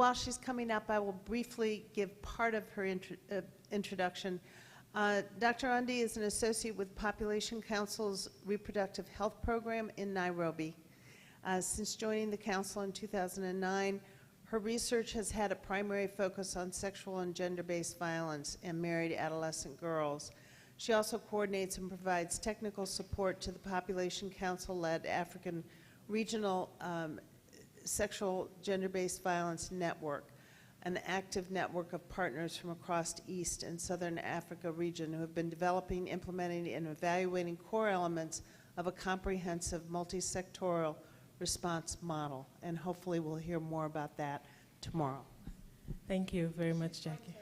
while she's coming up, I will briefly give part of her introduction. Dr. Undie is an associate with Population Council's Reproductive Health Program in Nairobi. Since joining the council in 2009, her research has had a primary focus on sexual and gender-based violence in married adolescent girls. She also coordinates and provides technical support to the Population Council-led African Regional Sexual Gender-Based Violence Network, an active network of partners from across East and Southern Africa region who have been developing, implementing, and evaluating core elements of a comprehensive multi-sectoral response model. And hopefully we'll hear more about that tomorrow. Thank you very much, Jackie.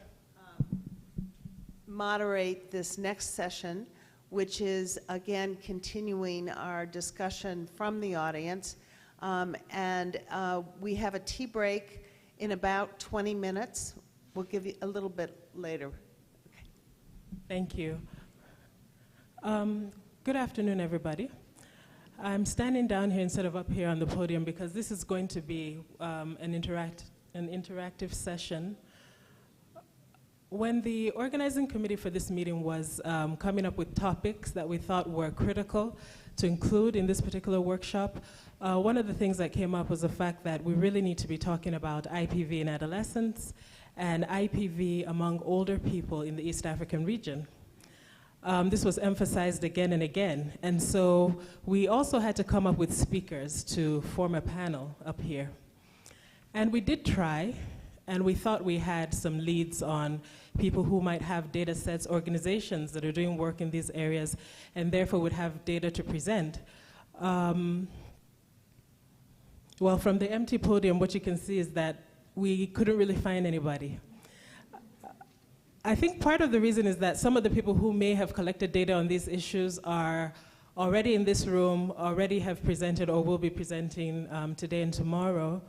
Moderate this next session, which is again continuing our discussion from the audience. We have a tea break in about 20 minutes. We'll give you a little bit later. Okay. Thank you. Good afternoon, everybody. I'm standing down here instead of up here on the podium because this is going to be an interactive session. When the organizing committee for this meeting was coming up with topics that we thought were critical to include in this particular workshop, one of the things that came up was the fact that we really need to be talking about IPV in adolescents and IPV among older people in the East African region. This was emphasized again and again, and so we also had to come up with speakers to form a panel up here. And we did try, and we thought we had some leads on people who might have data sets, organizations that are doing work in these areas, and therefore would have data to present. Well, from the empty podium, what you can see is that we couldn't really find anybody. I think part of the reason is that some of the people who may have collected data on these issues are already in this room, already have presented or will be presenting today and tomorrow.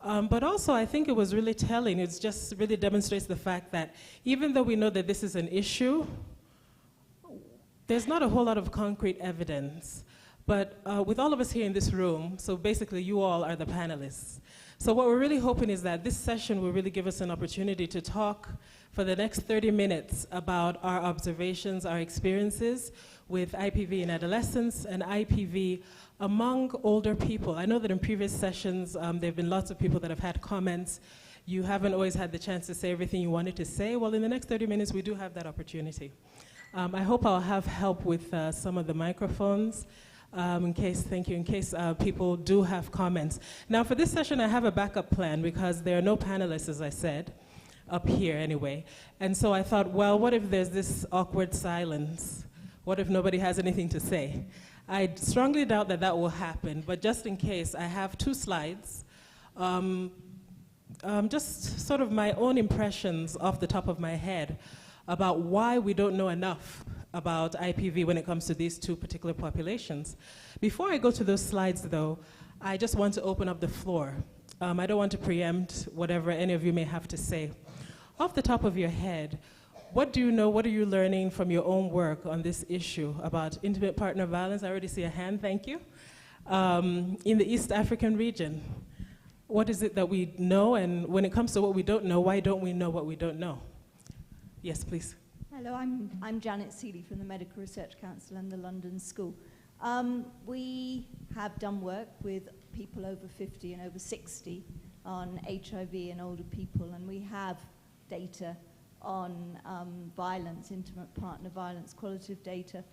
But also, I think it was really telling. It just really demonstrates the fact that even though we know that this is an issue, there's not a whole lot of concrete evidence. But with all of us here in this room, so basically you all are the panelists. So what we're really hoping is that this session will really give us an opportunity to talk for the next 30 minutes about our observations, our experiences with IPV in adolescents and IPV among older people. I know that in previous sessions, there have been lots of people that have had comments. You haven't always had the chance to say everything you wanted to say. Well, in the next 30 minutes, we do have that opportunity. I hope I'll have help with some of the microphones. In case people do have comments. Now for this session, I have a backup plan because there are no panelists, as I said, up here anyway. And so I thought, well, what if there's this awkward silence? What if nobody has anything to say? I strongly doubt that that will happen, but just in case, I have 2 slides. Just sort of my own impressions off the top of my head about why we don't know enough about IPV when it comes to these 2 particular populations. Before I go to those slides, though, I just want to open up the floor. I don't want to preempt whatever any of you may have to say. Off the top of your head, what do you know, what are you learning from your own work on this issue about intimate partner violence? I already see a hand, thank you. In the East African region, what is it that we know? And when it comes to what we don't know, why don't we know what we don't know? Yes, please. Hello, I'm Janet Seeley from the Medical Research Council and the London School. We have done work with people over 50 and over 60 on HIV in older people, and we have data on violence, intimate partner violence, qualitative data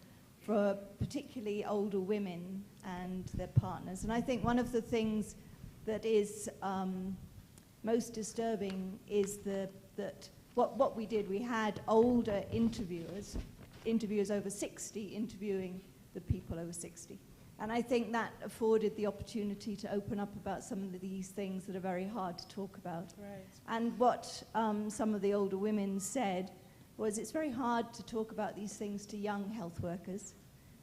for particularly older women and their partners. And I think one of the things that is most disturbing is that what we did, we had older interviewers over 60 interviewing the people over 60. And I think that afforded the opportunity to open up about some of these things that are very hard to talk about. Right. And what some of the older women said was it's very hard to talk about these things to young health workers.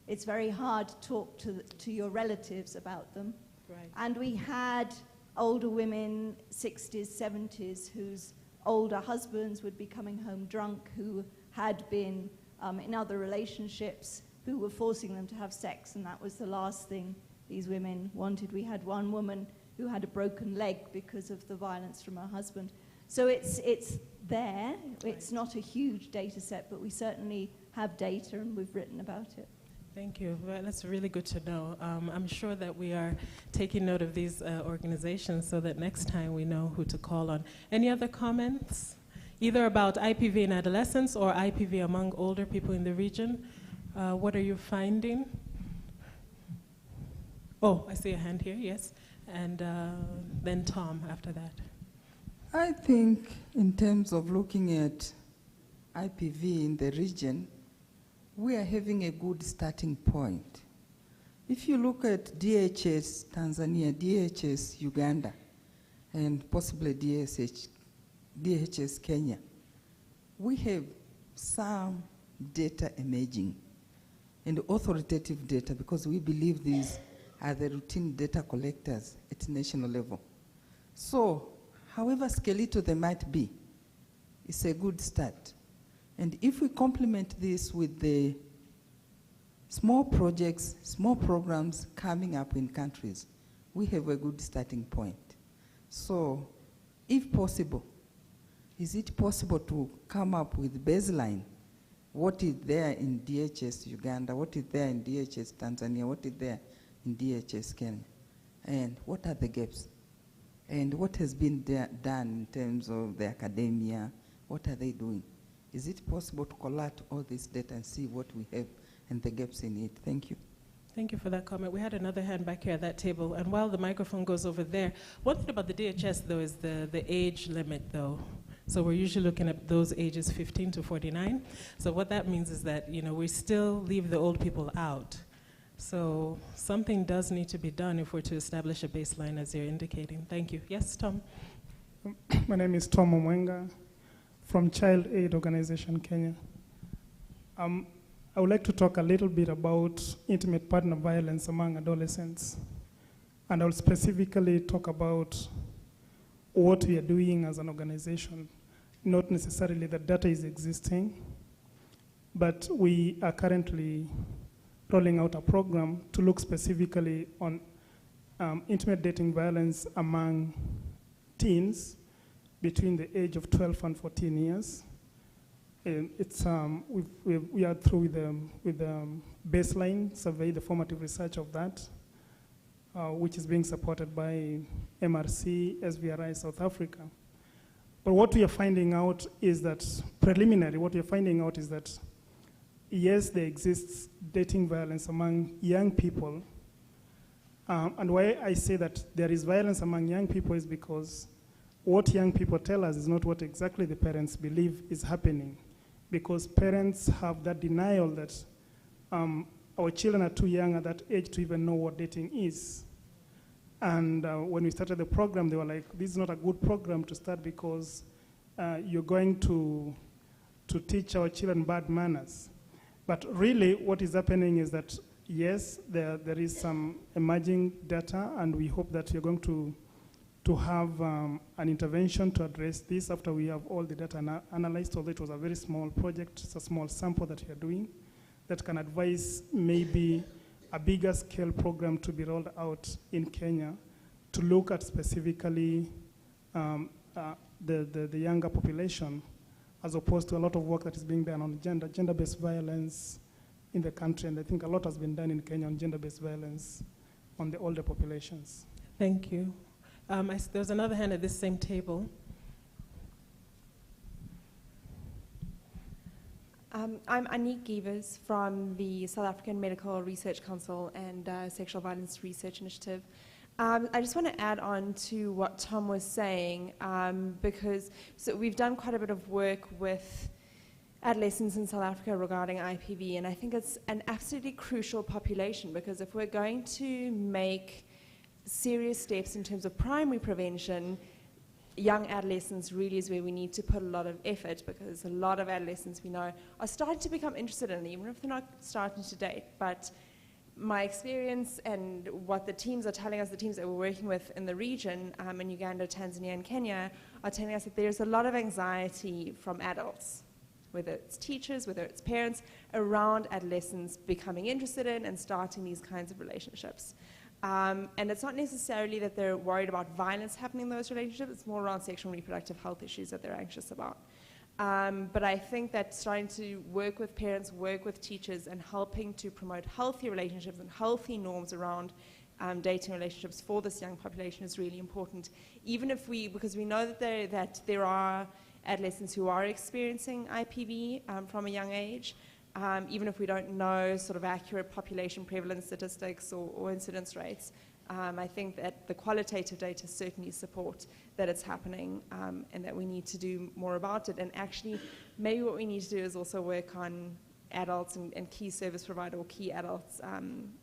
It's very hard to talk to your relatives about them. Right. And we had older women, 60s, 70s, whose older husbands would be coming home drunk, who had been in other relationships, who were forcing them to have sex, and that was the last thing these women wanted. We had one woman who had a broken leg because of the violence from her husband. So it's there. It's not a huge data set, but we certainly have data and we've written about it. Thank you. Well, that's really good to know. I'm sure that we are taking note of these organizations so that next time we know who to call on. Any other comments, either about IPV in adolescents or IPV among older people in the region? What are you finding? Oh, I see a hand here, yes. And then Tom after that. I think in terms of looking at IPV in the region, we are having a good starting point. If you look at DHS Tanzania, DHS Uganda, and possibly DHS Kenya, we have some data emerging and authoritative data because we believe these are the routine data collectors at national level. So, however skeletal they might be, it's a good start. And if we complement this with the small projects, small programs coming up in countries, we have a good starting point. So, if possible, is it possible to come up with baseline? What is there in DHS Uganda? What is there in DHS Tanzania? What is there in DHS Kenya? And what are the gaps? And what has been done in terms of the academia? What are they doing? Is it possible to collect all this data and see what we have and the gaps in it? Thank you. Thank you for that comment. We had another hand back here at that table, and while the microphone goes over there, one thing about the DHS, though, is the age limit, though. So we're usually looking at those ages 15 to 49. So what that means is that, you know, we still leave the old people out. So something does need to be done if we're to establish a baseline, as you're indicating. Thank you. Yes, Tom? My name is Tom Omwenga from Child Aid Organization, Kenya. I would like to talk a little bit about intimate partner violence among adolescents. And I will specifically talk about what we are doing as an organization. Not necessarily that data is existing, but we are currently rolling out a program to look specifically on intimate dating violence among teens between the age of 12 and 14 years. And it's, we are through with the baseline survey, the formative research of that, which is being supported by MRC, SVRI South Africa. But what we are finding out is that, preliminary, what we are finding out is that, yes, there exists dating violence among young people. And why I say that there is violence among young people is because what young people tell us is not what exactly the parents believe is happening. Because parents have that denial that our children are too young at that age to even know what dating is. And when we started the program, they were like, this is not a good program to start because you're going to teach our children bad manners. But really, what is happening is that, yes, there is some emerging data, and we hope that you're going to have an intervention to address this after we have all the data analyzed, although it was a very small project. It's a small sample that we are doing that can advise maybe a bigger scale program to be rolled out in Kenya to look at specifically the younger population, as opposed to a lot of work that is being done on gender-based violence in the country. And I think a lot has been done in Kenya on gender-based violence on the older populations. Thank you. There's another hand at this same table. I'm Anique Givers from the South African Medical Research Council and Sexual Violence Research Initiative. I just want to add on to what Tom was saying, because we've done quite a bit of work with adolescents in South Africa regarding IPV, and I think it's an absolutely crucial population, because if we're going to make serious steps in terms of primary prevention, young adolescents really is where we need to put a lot of effort, because a lot of adolescents we know are starting to become interested in it, even if they're not starting to date. But my experience and what the teams are telling us, the teams that we're working with in the region, in Uganda, Tanzania, and Kenya, are telling us that there's a lot of anxiety from adults, whether it's teachers, whether it's parents, around adolescents becoming interested in and starting these kinds of relationships. And it's not necessarily that they're worried about violence happening in those relationships, it's more around sexual and reproductive health issues that they're anxious about. But I think that starting to work with parents, work with teachers, and helping to promote healthy relationships and healthy norms around dating relationships for this young population is really important. Even if because we know that there are adolescents who are experiencing IPV from a young age, even if we don't know sort of accurate population prevalence statistics or incidence rates, I think that the qualitative data certainly support that it's happening and that we need to do more about it. And actually, maybe what we need to do is also work on adults and key service provider or key adults'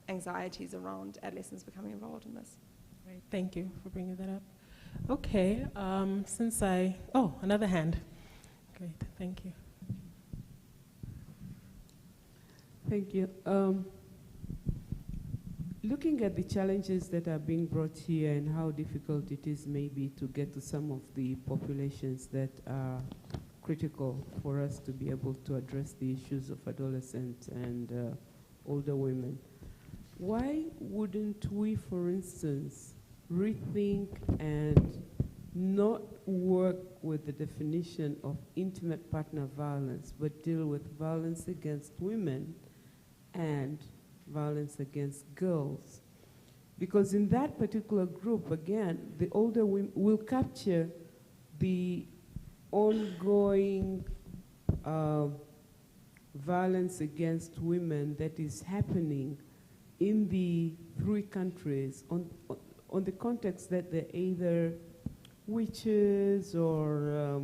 anxieties around adolescents becoming involved in this. Great, thank you for bringing that up. Okay, another hand. Great, thank you. Thank you. Looking at the challenges that are being brought here and how difficult it is maybe to get to some of the populations that are critical for us to be able to address the issues of adolescents and older women, why wouldn't we, for instance, rethink and not work with the definition of intimate partner violence, but deal with violence against women and violence against girls? Because in that particular group, again, the older women will capture the ongoing violence against women that is happening in the 3 countries on the context that they're either witches or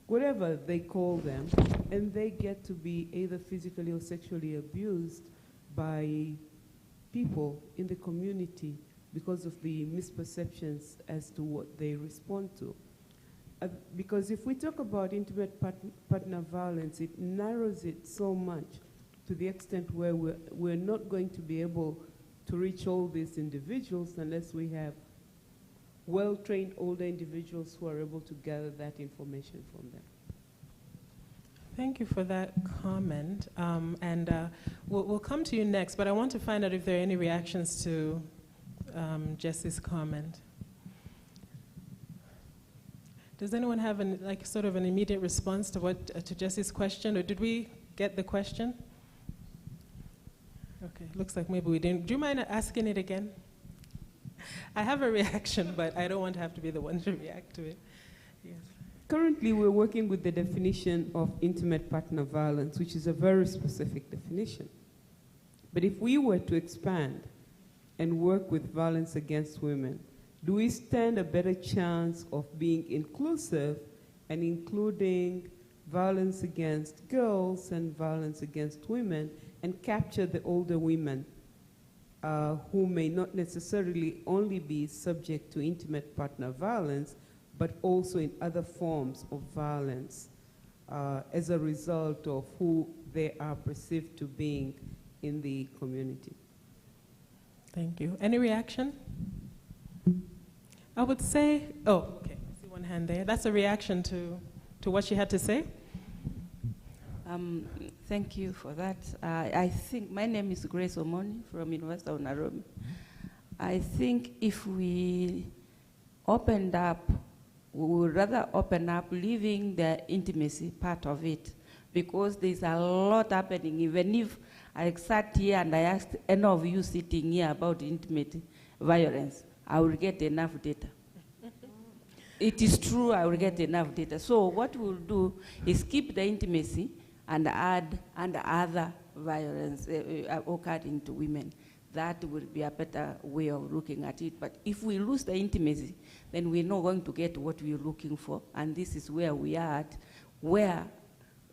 whatever they call them, and they get to be either physically or sexually abused by people in the community because of the misperceptions as to what they respond to. Because if we talk about intimate partner violence, it narrows it so much to the extent where we're not going to be able to reach all these individuals unless we have well-trained older individuals who are able to gather that information from them. Thank you for that comment. We'll come to you next, but I want to find out if there are any reactions to Jesse's comment. Does anyone have sort of an immediate response to Jesse's question, or did we get the question? Okay, looks like maybe we didn't. Do you mind asking it again? I have a reaction, but I don't want to have to be the one to react to it. Yes. Currently, we're working with the definition of intimate partner violence, which is a very specific definition. But if we were to expand and work with violence against women, do we stand a better chance of being inclusive and including violence against girls and violence against women and capture the older women who may not necessarily only be subject to intimate partner violence, but also in other forms of violence as a result of who they are perceived to being in the community? Thank you. Any reaction? I would say, okay, I see one hand there. That's a reaction to what she had to say. Thank you for that. I think my name is Grace Omoni from University of Nairobi. I think if we opened up, we would rather open up leaving the intimacy part of it, because there's a lot happening. Even if I sat here and I asked any of you sitting here about intimate violence, I will get enough data. It is true, I will get enough data. So what we'll do is keep the intimacy and add other violence occurring to women. That will be a better way of looking at it. But if we lose the intimacy, then we're not going to get what we're looking for. And this is where we are at, where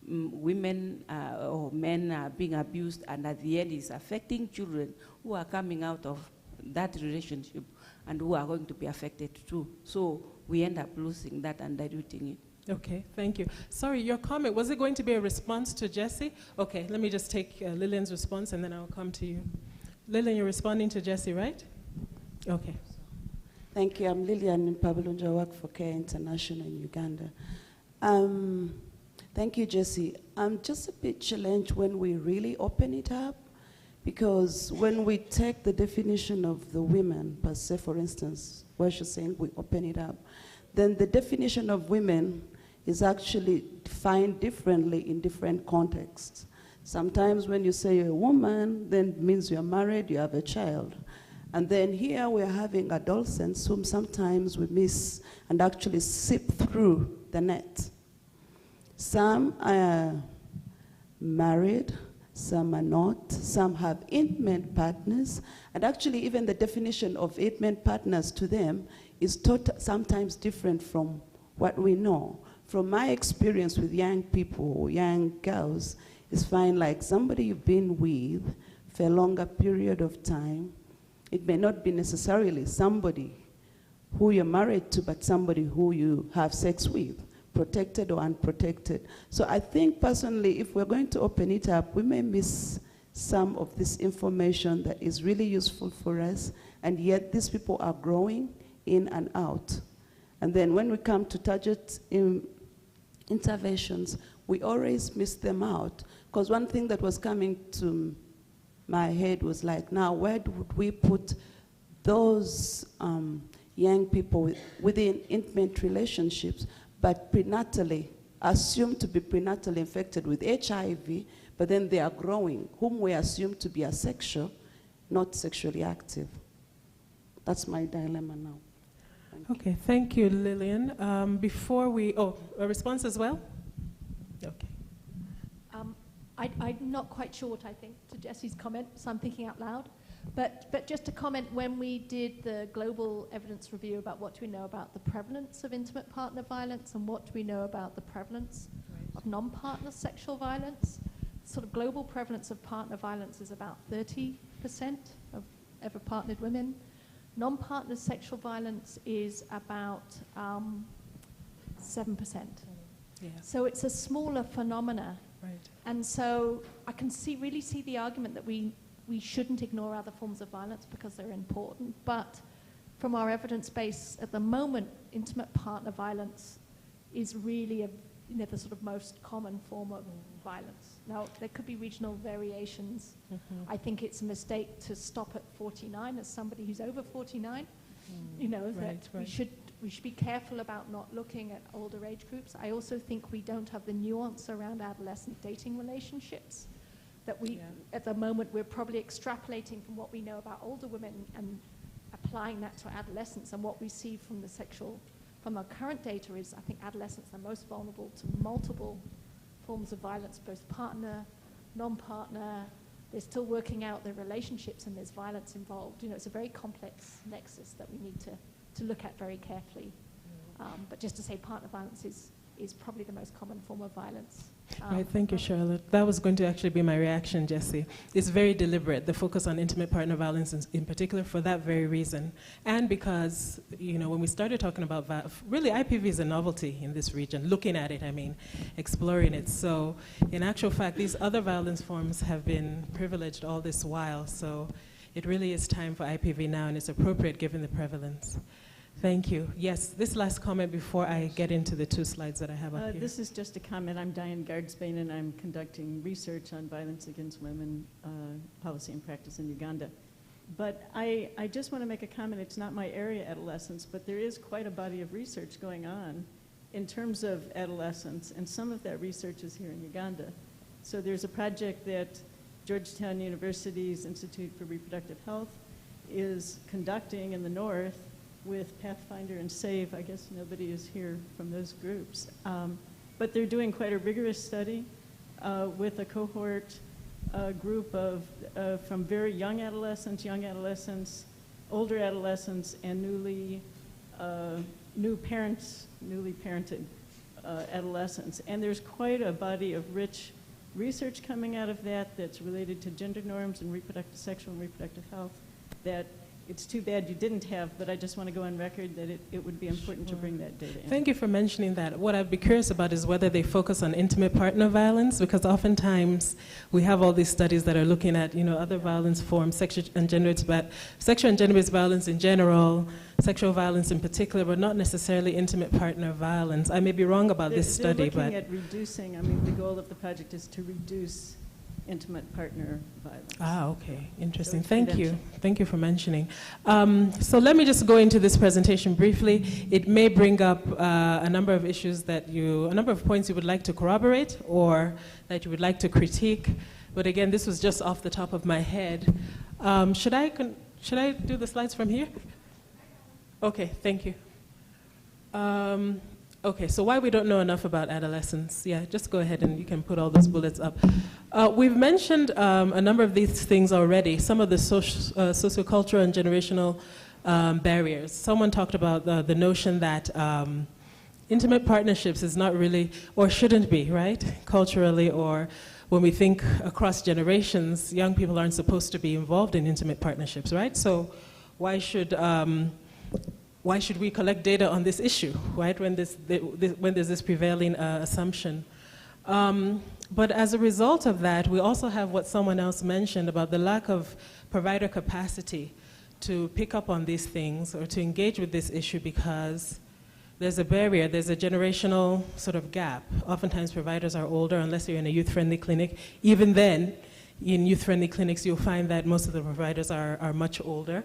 women or men are being abused, and at the end is affecting children who are coming out of that relationship and who are going to be affected too. So we end up losing that and diluting it. Okay, thank you. Sorry, your comment, was it going to be a response to Jesse? Okay, let me just take Lillian's response and then I'll come to you. Lillian, you're responding to Jesse, right? Okay. Thank you. I'm Lillian Pabulunja. I work for Care International in Uganda. Thank you, Jesse. I'm just a bit challenged when we really open it up, Because when we take the definition of the women per se, for instance, where she's saying we open it up, then the definition of women is actually defined differently in different contexts. Sometimes when you say you're a woman, then it means you're married, you have a child. And then here we're having adolescents whom sometimes we miss and actually sip through the net. Some are married, some are not, some have intimate partners, and actually even the definition of intimate partners to them is sometimes different from what we know. From my experience with young people, young girls, it's fine like somebody you've been with for a longer period of time. It may not be necessarily somebody who you're married to, but somebody who you have sex with, protected or unprotected. So I think personally, if we're going to open it up, we may miss some of this information that is really useful for us, and yet these people are growing in and out. And then when we come to target interventions, we always miss them out. Because one thing that was coming to my head was like, now where would we put those young people within intimate relationships, but prenatally, assumed to be prenatally infected with HIV, but then they are growing, whom we assume to be asexual, not sexually active. That's my dilemma now. Okay, thank you, Lillian. Before we, a response as well? Okay. I'm not quite sure what I think to Jesse's comment, so I'm thinking out loud. But just to comment, when we did the global evidence review about what do we know about the prevalence of intimate partner violence and what do we know about the prevalence of non-partner sexual violence, sort of global prevalence of partner violence is about 30% of ever partnered women. Non-partner sexual violence is about 7%. Yeah. So it's a smaller phenomena. Right. And so I can really see the argument that we shouldn't ignore other forms of violence because they're important. But from our evidence base at the moment, intimate partner violence is really the sort of most common form of violence. Now, there could be regional variations. Mm-hmm. I think it's a mistake to stop at 49 as somebody who's over 49. You know, that we should be careful about not looking at older age groups. I also think we don't have the nuance around adolescent dating relationships that at the moment, we're probably extrapolating from what we know about older women and applying that to adolescents. And what we see from our current data is, I think adolescents are most vulnerable to multiple forms of violence, both partner, non-partner. They're still working out their relationships and there's violence involved. You know, it's a very complex nexus that we need to look at very carefully. But just to say partner violence is probably the most common form of violence. Right, thank you, Charlotte. That was going to actually be my reaction, Jesse. It's very deliberate, the focus on intimate partner violence in particular, for that very reason. And because, you know, when we started talking about really IPV is a novelty in this region, looking at it, I mean, exploring it. So in actual fact, these other violence forms have been privileged all this while. So it really is time for IPV now, and it's appropriate given the prevalence. Thank you. Yes, this last comment before I get into the two slides that I have up here. This is just a comment. I'm Diane Gardsbane, and I'm conducting research on violence against women, policy and practice in Uganda. But I just want to make a comment. It's not my area, adolescence, but there is quite a body of research going on in terms of adolescence, and some of that research is here in Uganda. So there's a project that Georgetown University's Institute for Reproductive Health is conducting in the north with Pathfinder and SAVE. I guess nobody is here from those groups. But they're doing quite a rigorous study with a cohort group of from very young adolescents, older adolescents, and newly parented adolescents. And there's quite a body of rich research coming out of that that's related to gender norms and sexual and reproductive health that it's too bad you didn't have, but I just want to go on record that it would be important to bring that data in. Thank you for mentioning that. What I'd be curious about is whether they focus on intimate partner violence, because oftentimes we have all these studies that are looking at, you know, other violence forms, sexual and gender-based violence in general, sexual violence in particular, but not necessarily intimate partner violence. I may be wrong about this study, but they're looking at reducing. I mean, the goal of the project is to reduce intimate partner violence. Ah, okay, interesting. it's Thank you. prevention. Thank you for mentioning. So let me just go into this presentation briefly. It may bring up a number of issues a number of points you would like to corroborate or that you would like to critique. But again, this was just off the top of my head. Should I do the slides from here? Okay, thank you. Okay, so why we don't know enough about adolescence. Yeah, just go ahead and you can put all those bullets up. We've mentioned a number of these things already, some of the sociocultural and generational barriers. Someone talked about the notion that intimate partnerships is not really, or shouldn't be, right? Culturally, or when we think across generations, young people aren't supposed to be involved in intimate partnerships, right? So why should we collect data on this issue, right, when there's this prevailing assumption? But as a result of that, we also have what someone else mentioned about the lack of provider capacity to pick up on these things or to engage with this issue because there's a barrier, there's a generational sort of gap. Oftentimes providers are older unless you're in a youth-friendly clinic. Even then, in youth-friendly clinics, you'll find that most of the providers are much older.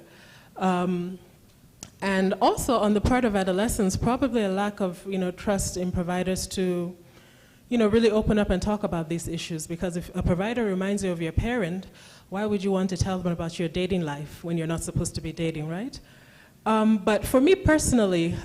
And also on the part of adolescents, probably a lack of trust in providers to really open up and talk about these issues, because if a provider reminds you of your parent, why would you want to tell them about your dating life when you're not supposed to be dating, right? But for me personally,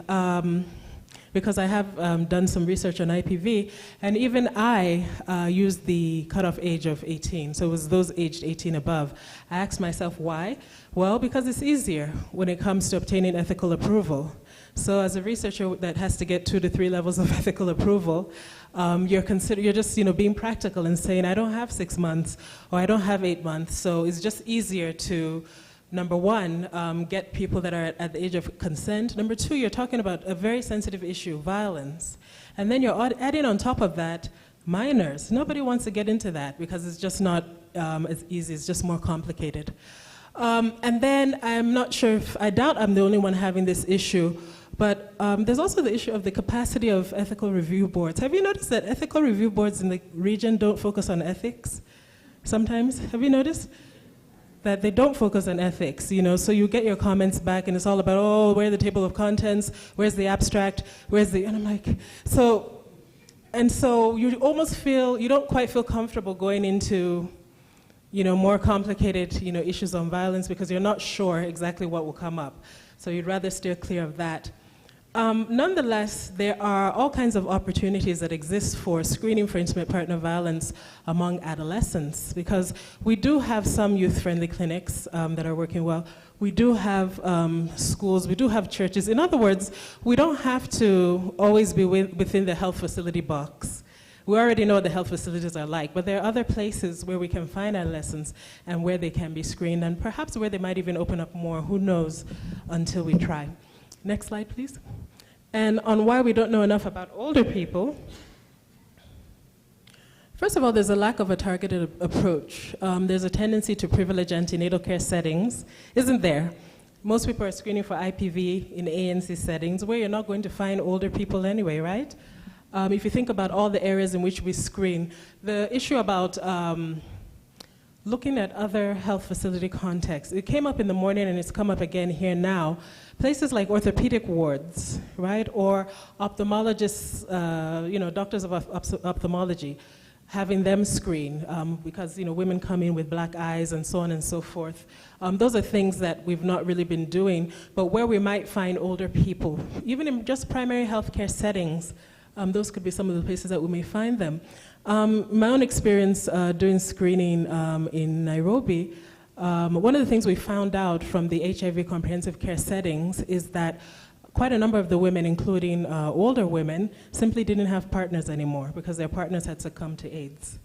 because I have done some research on IPV, and even I used the cutoff age of 18, so it was those aged 18 above. I asked myself why? Well, because it's easier when it comes to obtaining ethical approval. So as a researcher that has to get 2 to 3 levels of ethical approval, you're just being practical and saying, I don't have 6 months, or I don't have 8 months, so it's just easier to, number one, get people that are at the age of consent. Number two, you're talking about a very sensitive issue, violence. And then you're adding on top of that, minors. Nobody wants to get into that because it's just not as easy, it's just more complicated. And then I'm not sure I doubt I'm the only one having this issue, but there's also the issue of the capacity of ethical review boards. Have you noticed that ethical review boards in the region don't focus on ethics sometimes? Have you noticed? That they don't focus on ethics, so you get your comments back and it's all about, oh, where's the table of contents, where's the abstract, and I'm like, so you almost feel, you don't quite feel comfortable going into, more complicated, issues on violence because you're not sure exactly what will come up. So you'd rather steer clear of that. Nonetheless, there are all kinds of opportunities that exist for screening for intimate partner violence among adolescents, because we do have some youth-friendly clinics that are working well. We do have schools, we do have churches. In other words, we don't have to always be within the health facility box. We already know what the health facilities are like, but there are other places where we can find adolescents and where they can be screened, and perhaps where they might even open up more, who knows, until we try. Next slide, please. And on why we don't know enough about older people, first of all, there's a lack of a targeted approach. There's a tendency to privilege antenatal care settings, isn't there? Most people are screening for IPV in ANC settings where you're not going to find older people anyway, right? If you think about all the areas in which we screen, the issue about looking at other health facility contexts, it came up in the morning and it's come up again here now. Places like orthopedic wards, right, or ophthalmologists, doctors of ophthalmology, having them screen because women come in with black eyes and so on and so forth. Those are things that we've not really been doing, but where we might find older people, even in just primary healthcare settings, those could be some of the places that we may find them. My own experience doing screening in Nairobi, one of the things we found out from the HIV comprehensive care settings is that quite a number of the women, including older women, simply didn't have partners anymore because their partners had succumbed to AIDS.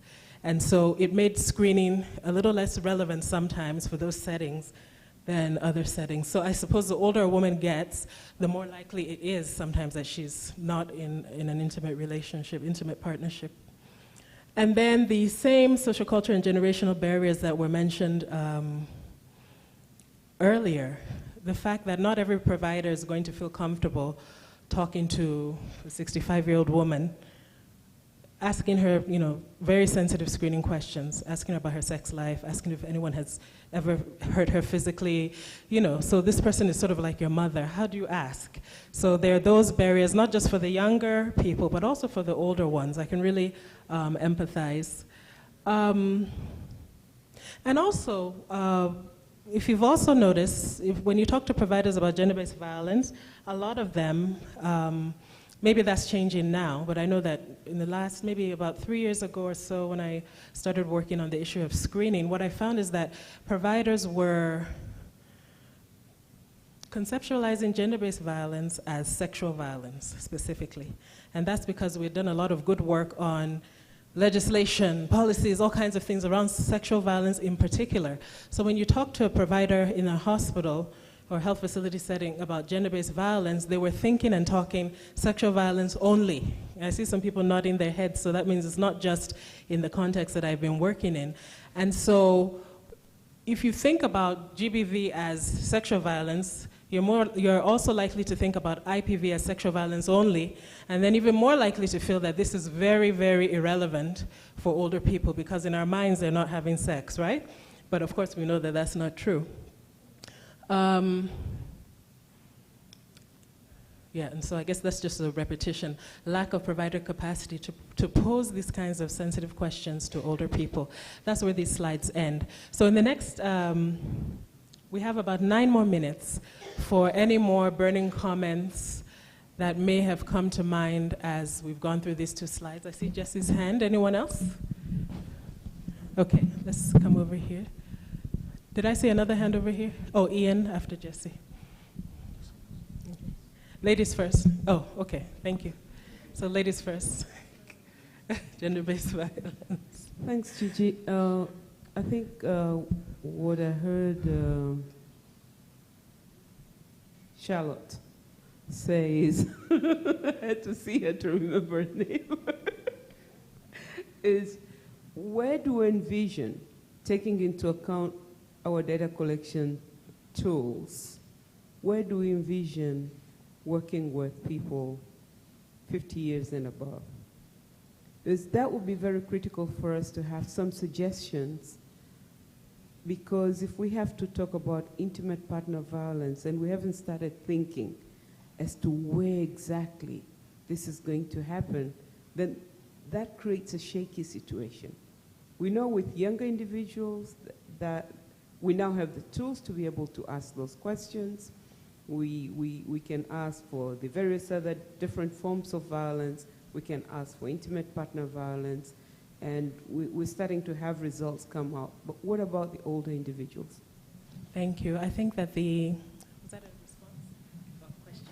And so it made screening a little less relevant sometimes for those settings than other settings. So I suppose the older a woman gets, the more likely it is sometimes that she's not in an intimate relationship, intimate partnership. And then the same social, cultural, and generational barriers that were mentioned earlier, the fact that not every provider is going to feel comfortable talking to a 65-year-old woman asking her, very sensitive screening questions, asking her about her sex life, asking if anyone has ever hurt her physically, so this person is sort of like your mother. How do you ask? So there are those barriers, not just for the younger people, but also for the older ones. I can really empathize. And also, if you've also noticed, when you talk to providers about gender-based violence, a lot of them, maybe that's changing now, but I know that in the last, maybe about 3 years ago or so, when I started working on the issue of screening, what I found is that providers were conceptualizing gender-based violence as sexual violence, specifically. And that's because we've done a lot of good work on legislation, policies, all kinds of things around sexual violence in particular. So when you talk to a provider in a hospital or health facility setting about gender-based violence, they were thinking and talking sexual violence only. I see some people nodding their heads, so that means it's not just in the context that I've been working in. And so if you think about GBV as sexual violence, you're also likely to think about IPV as sexual violence only, and then even more likely to feel that this is very, very irrelevant for older people because in our minds they're not having sex, right? But of course we know that that's not true. Yeah, and so I guess that's just a repetition. Lack of provider capacity to pose these kinds of sensitive questions to older people. That's where these slides end. So in the next, we have about 9 more minutes for any more burning comments that may have come to mind as we've gone through these 2 slides. I see Jesse's hand. Anyone else? Okay, let's come over here. Did I see another hand over here? Oh, Ian after Jesse. Ladies first. Oh, okay, thank you. So ladies first. Gender-based violence. Thanks, Gigi. I think what I heard Charlotte say is, I had to see her to remember her name, is where do we envision taking into account our data collection tools? Where do we envision working with people 50 years and above? Because that would be very critical for us to have some suggestions, because if we have to talk about intimate partner violence and we haven't started thinking as to where exactly this is going to happen, then that creates a shaky situation. We know with younger individuals that we now have the tools to be able to ask those questions. We can ask for the various other different forms of violence. We can ask for intimate partner violence. And we're starting to have results come out. But what about the older individuals? Thank you. I think that was that a response? Oh, question.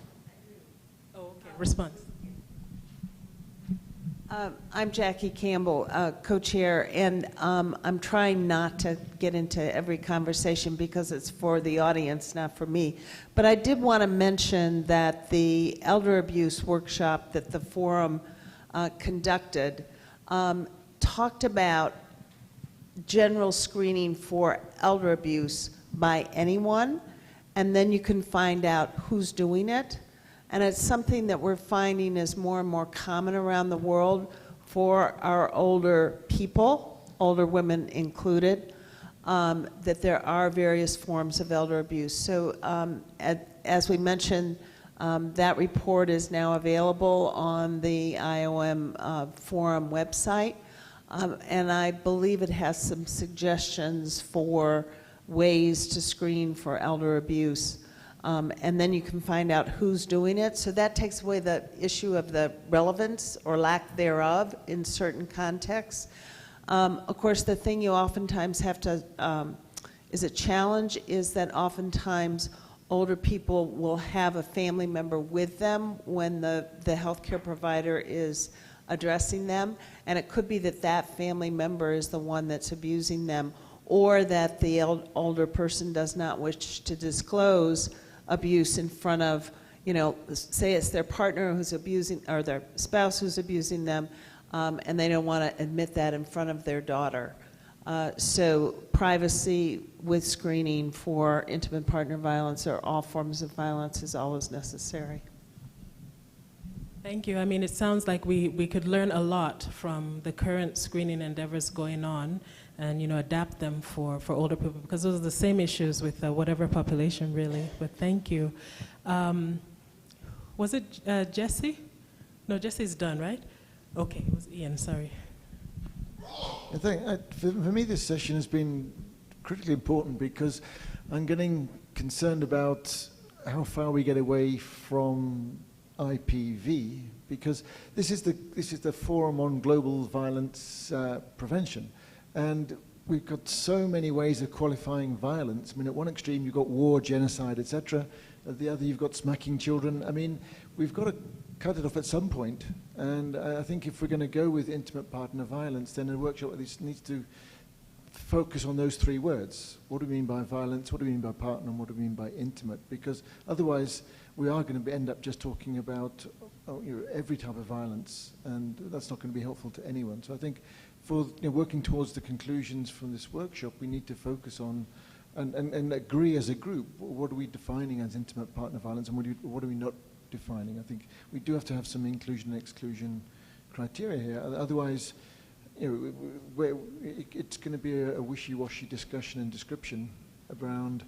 Oh, okay, response. I'm Jackie Campbell, co-chair, and I'm trying not to get into every conversation because it's for the audience, not for me. But I did want to mention that the elder abuse workshop that the forum conducted talked about general screening for elder abuse by anyone, and then you can find out who's doing it. And it's something that we're finding is more and more common around the world for our older people, older women included, that there are various forms of elder abuse. So as we mentioned, that report is now available on the IOM forum website. And I believe it has some suggestions for ways to screen for elder abuse. And then you can find out who's doing it. So that takes away the issue of the relevance or lack thereof in certain contexts. Of course, the thing you oftentimes have to, is a challenge, is that oftentimes older people will have a family member with them when the healthcare provider is addressing them. And it could be that that family member is the one that's abusing them, or that the older person does not wish to disclose abuse in front of, say it's their partner who's abusing, or their spouse who's abusing them, and they don't want to admit that in front of their daughter. So privacy with screening for intimate partner violence or all forms of violence is always necessary. Thank you. I mean, it sounds like we could learn a lot from the current screening endeavors going on and, adapt them for older people, because those are the same issues with whatever population, really. But thank you. Was it Jesse? No, Jesse's done, right? Okay, it was Ian, sorry. I think, for me, this session has been critically important because I'm getting concerned about how far we get away from IPV, because this is the Forum on Global Violence Prevention, and we've got so many ways of qualifying violence. I mean, at one extreme you've got war, genocide, etc. At the other you've got smacking children. I mean, we've got to cut it off at some point, and I think if we're going to go with intimate partner violence, then a workshop at least needs to focus on those three words. What do we mean by violence, what do we mean by partner, and what do we mean by intimate? Because otherwise we are going to end up just talking about every type of violence, and that's not going to be helpful to anyone. So I think for working towards the conclusions from this workshop, we need to focus on and agree as a group, what are we defining as intimate partner violence, and what are we not defining? I think we do have to have some inclusion and exclusion criteria here. Otherwise, it's going to be a wishy-washy discussion and description around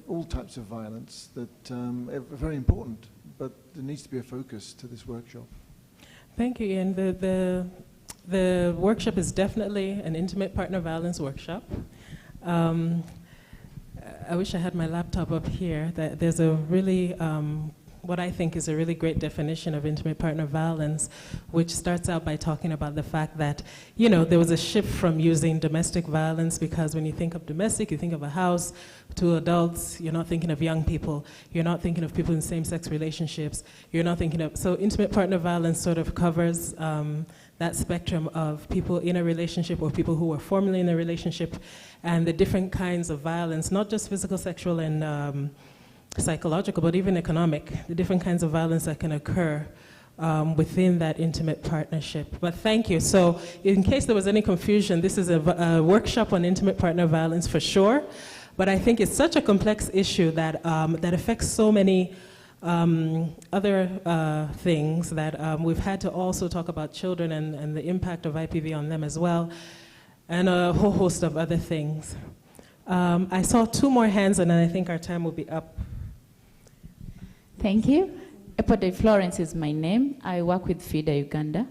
all types of violence that are very important, but there needs to be a focus to this workshop. Thank you, Ian. The workshop is definitely an intimate partner violence workshop. I wish I had my laptop up here. There's a really, what I think is a really great definition of intimate partner violence, which starts out by talking about the fact that, there was a shift from using domestic violence, because when you think of domestic, you think of a house, to adults, you're not thinking of young people, you're not thinking of people in same-sex relationships, you're not thinking of, so intimate partner violence sort of covers that spectrum of people in a relationship or people who were formerly in a relationship, and the different kinds of violence, not just physical, sexual, and psychological, but even economic, the different kinds of violence that can occur within that intimate partnership. But thank you. So in case there was any confusion, this is a workshop on intimate partner violence for sure, but I think it's such a complex issue that, that affects so many other things that we've had to also talk about children and the impact of IPV on them as well, and a whole host of other things. I saw two more hands, and I think our time will be up. Thank you. Epode Florence is my name. I work with FIDA Uganda.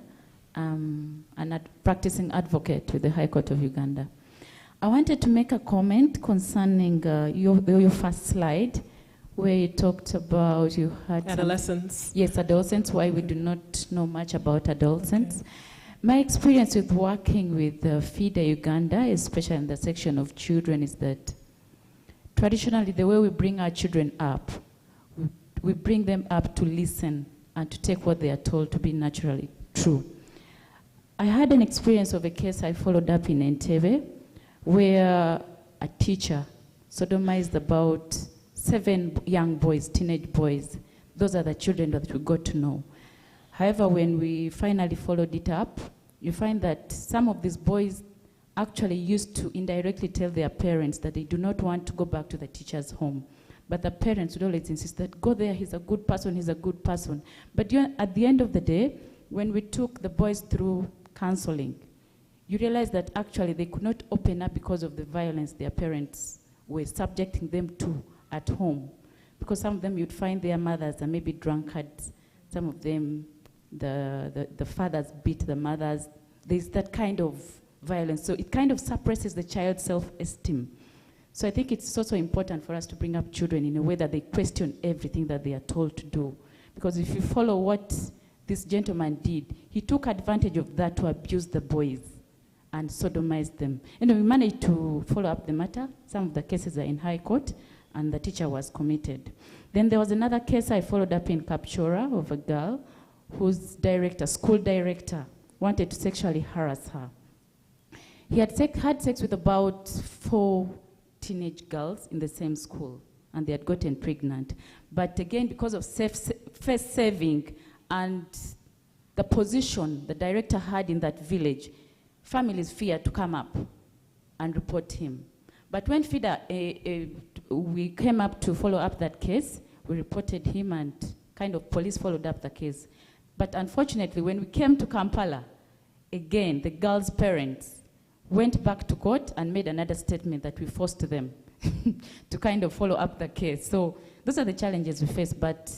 I'm a practicing advocate with the High Court of Uganda. I wanted to make a comment concerning your first slide, where you talked about you had adolescents. Yes, adolescents, why we do not know much about adolescents. Okay. My experience with working with FIDA Uganda, especially in the section of children, is that traditionally the way we bring our children up, we bring them up to listen and to take what they are told to be naturally true. I had an experience of a case I followed up in Entebbe, where a teacher sodomized about 7 young boys, teenage boys. Those are the children that we got to know. However, when we finally followed it up, you find that some of these boys actually used to indirectly tell their parents that they do not want to go back to the teacher's home. But the parents would always insist that, go there, he's a good person, he's a good person. But at the end of the day, when we took the boys through counseling, you realize that actually they could not open up because of the violence their parents were subjecting them to at home. Because some of them you'd find their mothers are maybe drunkards, some of them the fathers beat the mothers. There's that kind of violence. So it kind of suppresses the child's self-esteem. So I think it's also important for us to bring up children in a way that they question everything that they are told to do. Because if you follow what this gentleman did, he took advantage of that to abuse the boys and sodomize them. And we managed to follow up the matter. Some of the cases are in High Court, and the teacher was committed. Then there was another case I followed up in Kapchora of a girl whose school director, wanted to sexually harass her. He had had sex with about 4 teenage girls in the same school, and they had gotten pregnant. But again, because of face saving and the position the director had in that village, families feared to come up and report him. But when FIDA, we came up to follow up that case, we reported him, and kind of police followed up the case. But unfortunately, when we came to Kampala, again, the girl's parents went back to court and made another statement that we forced them to kind of follow up the case. So those are the challenges we face, but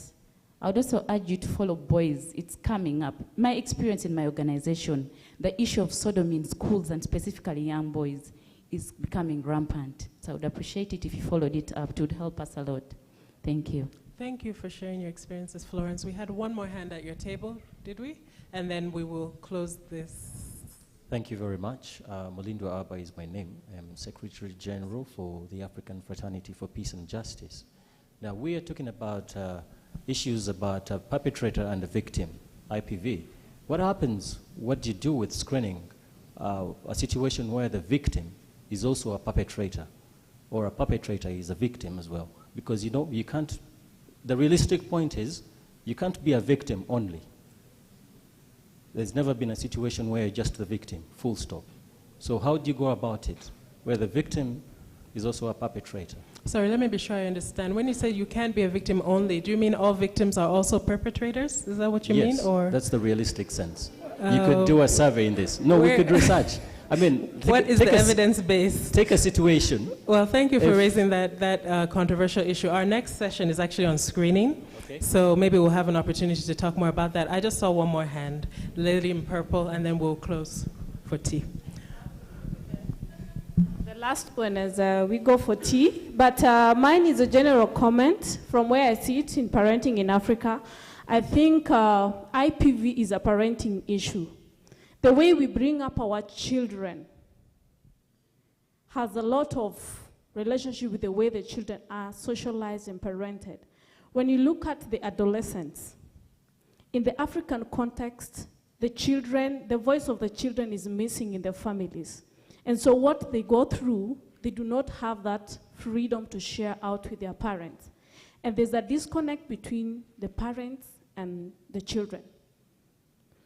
I would also urge you to follow boys. It's coming up. My experience in my organization, the issue of sodomy in schools and specifically young boys is becoming rampant. So I would appreciate it if you followed it up. It would help us a lot. Thank you. Thank you for sharing your experiences, Florence. We had one more hand at your table, did we? And then we will close this. Thank you very much. Molindo Aba is my name. I'm Secretary General for the African Fraternity for Peace and Justice. Now, we are talking about issues about a perpetrator and a victim, IPV. What happens, what do you do with screening a situation where the victim is also a perpetrator, or a perpetrator is a victim as well? Because you can't, the realistic point is, you can't be a victim only. There's never been a situation where you're just the victim, full stop. So how do you go about it, where the victim is also a perpetrator? Sorry, let me be sure I understand. When you say you can't be a victim only, do you mean all victims are also perpetrators? Is that what you mean? Yes, or? That's the realistic sense. You could do a survey in this. No, we could research. I mean, what is the evidence base? Take a situation. Well, thank you for raising that controversial issue. Our next session is actually on screening. Okay. So maybe we'll have an opportunity to talk more about that. I just saw one more hand, lady in purple, and then we'll close for tea. The last one is we go for tea, but mine is a general comment from where I see it in parenting in Africa. I think IPV is a parenting issue. The way we bring up our children has a lot of relationship with the way the children are socialized and parented. When you look at the adolescents, in the African context, the voice of the children is missing in their families. And so what they go through, they do not have that freedom to share out with their parents. And there's a disconnect between the parents and the children.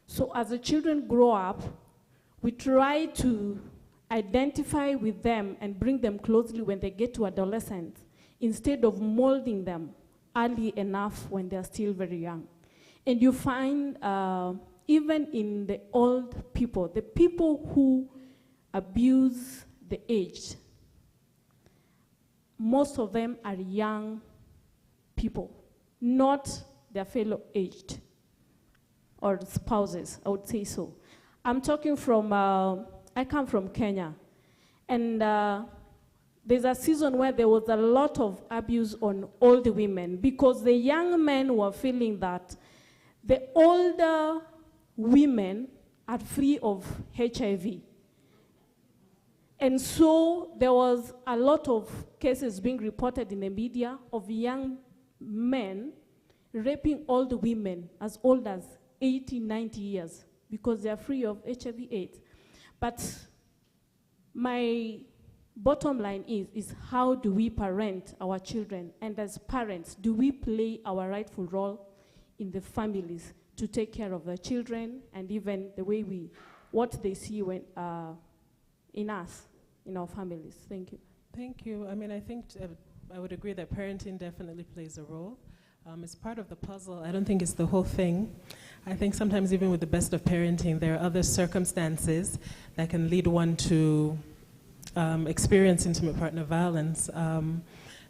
So as the children grow up, we try to identify with them and bring them closely when they get to adolescence, instead of molding them early enough when they're still very young. And you find, even in the old people, the people who abuse the aged, most of them are young people, not their fellow aged or spouses, I would say so. I'm talking from, I come from Kenya, and there's a season where there was a lot of abuse on older women because the young men were feeling that the older women are free of HIV. And so there was a lot of cases being reported in the media of young men raping older women as old as 80, 90 years because they are free of HIV/AIDS. But my bottom line is how do we parent our children? And as parents, do we play our rightful role in the families to take care of the children and even the way what they see when, in us, in our families? Thank you. Thank you. I mean, I think I would agree that parenting definitely plays a role. It's part of the puzzle. I don't think it's the whole thing. I think sometimes even with the best of parenting, there are other circumstances that can lead one to experience intimate partner violence. And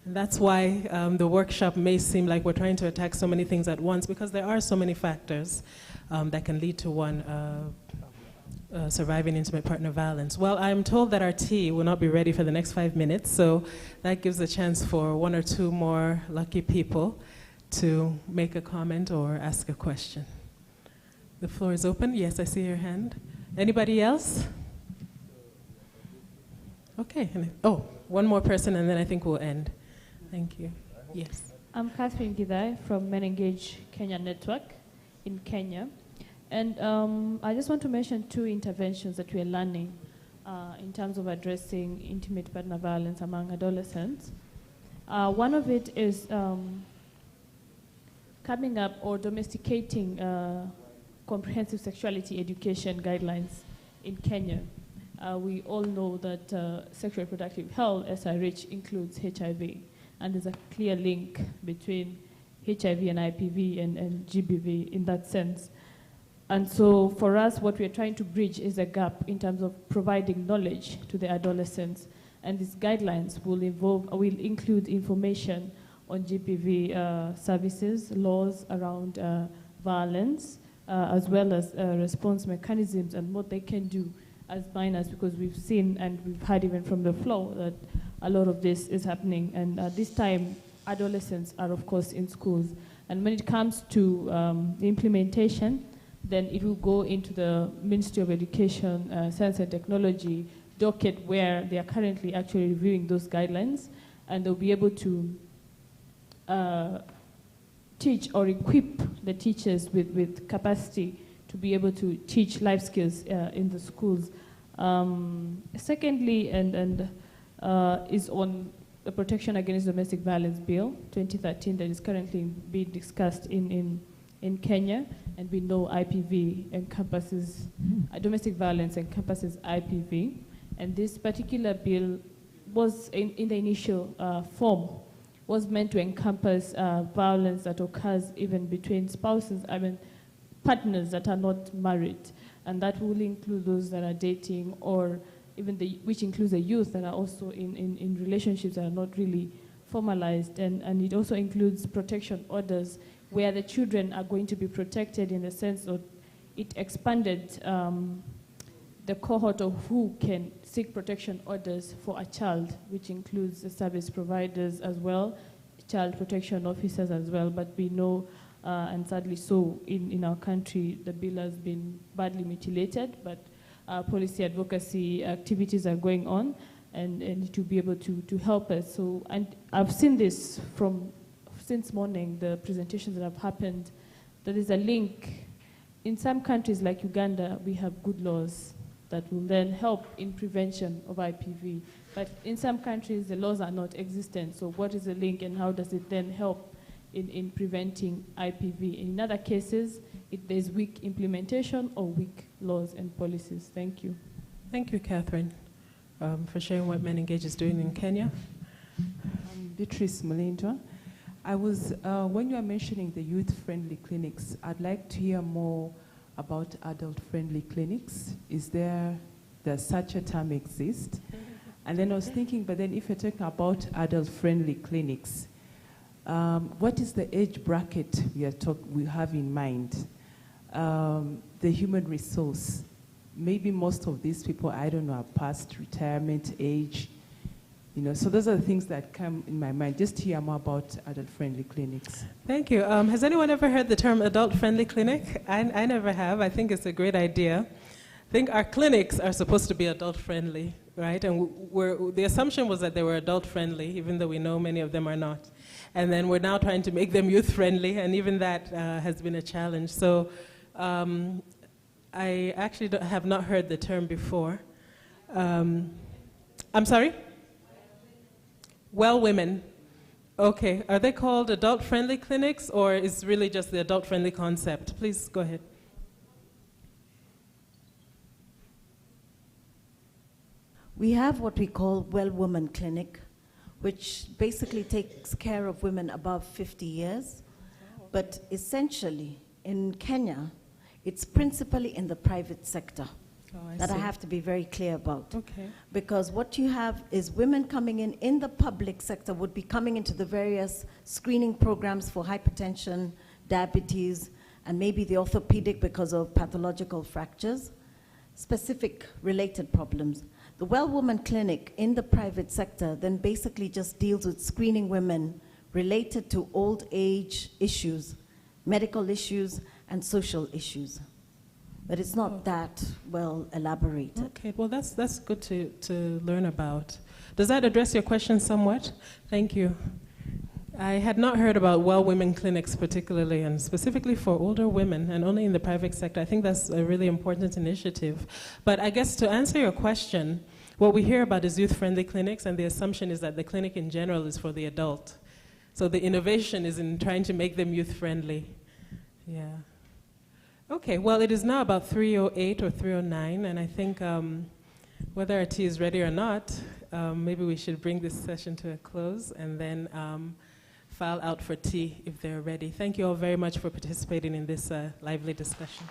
that's why the workshop may seem like we're trying to attack so many things at once, because there are so many factors that can lead to one surviving intimate partner violence. Well, I'm told that our tea will not be ready for the next 5 minutes, so that gives a chance for one or two more lucky people to make a comment or ask a question. The floor is open. Yes, I see your hand. Anybody else? Okay. Oh, one more person, and then I think we'll end. Thank you. Yes. I'm Catherine Gidai from Men Engage Kenya Network in Kenya. And I just want to mention 2 interventions that we're learning in terms of addressing intimate partner violence among adolescents. One of it is coming up or domesticating comprehensive sexuality education guidelines in Kenya. We all know that sexual reproductive health, SRH, includes HIV, and there's a clear link between HIV and IPV and GBV in that sense. And so for us, what we're trying to bridge is a gap in terms of providing knowledge to the adolescents. And these guidelines will include information on GBV services, laws around violence, as well as response mechanisms and what they can do as minors, because we've seen and we've heard even from the floor that a lot of this is happening. And at this time, adolescents are, of course, in schools. And when it comes to the implementation, then it will go into the Ministry of Education, Science and Technology docket, where they are currently actually reviewing those guidelines, and they'll be able to teach or equip the teachers with capacity to be able to teach life skills in the schools. Secondly, is on the Protection Against Domestic Violence Bill 2013 that is currently being discussed in Kenya, and we know IPV encompasses, domestic violence encompasses IPV, and this particular bill was in the initial form was meant to encompass violence that occurs even between spouses, partners that are not married, and that will include those that are dating, or even which includes the youth that are also in relationships that are not really formalized, and it also includes protection orders where the children are going to be protected in the sense of it expanded the cohort of who can seek protection orders for a child, which includes the service providers as well, child protection officers as well. But we know, and sadly so, in our country, the bill has been badly mutilated, but policy advocacy activities are going on, and to be able to help us. So, and I've seen this since morning, the presentations that have happened, there is a link. In some countries like Uganda, we have good laws that will then help in prevention of IPV. But in some countries, the laws are not existent. So what is the link, and how does it then help in preventing IPV? In other cases, there's weak implementation or weak laws and policies. Thank you. Thank you, Catherine, for sharing what Men Engage is doing in Kenya. Beatrice Mulindwa. I was, when you are mentioning the youth-friendly clinics, I'd like to hear more about adult-friendly clinics. Does such a term exist? And then I was thinking, but then if you're talking about adult-friendly clinics, what is the age bracket we have in mind? The human resource. Maybe most of these people, I don't know, are past retirement age. So those are the things that come in my mind. Just to hear more about adult-friendly clinics. Thank you. Has anyone ever heard the term adult-friendly clinic? I never have. I think it's a great idea. I think our clinics are supposed to be adult-friendly, right? And the assumption was that they were adult-friendly, even though we know many of them are not. And then we're now trying to make them youth-friendly, and even that has been a challenge. So I actually have not heard the term before. I'm sorry? Well women. Okay. Are they called adult-friendly clinics, or is really just the adult-friendly concept? Please go ahead. We have what we call Well Woman Clinic, which basically takes care of women above 50 years. But essentially, in Kenya, it's principally in the private sector. I have to be very clear about. Okay. Because what you have is women coming in the public sector would be coming into the various screening programs for hypertension, diabetes, and maybe the orthopedic because of pathological fractures, specific related problems. The Well Woman Clinic in the private sector then basically just deals with screening women related to old age issues, medical issues, and social issues. But it's not that well elaborated. Okay, well that's good to learn about. Does that address your question somewhat? Thank you. I had not heard about Well Women clinics particularly, and specifically for older women, and only in the private sector. I think that's a really important initiative. But I guess to answer your question, what we hear about is youth-friendly clinics, and the assumption is that the clinic in general is for the adult. So the innovation is in trying to make them youth-friendly. Yeah. Okay, well, it is now about 3:08 or 3:09, and I think whether our tea is ready or not, maybe we should bring this session to a close and then file out for tea if they're ready. Thank you all very much for participating in this lively discussion.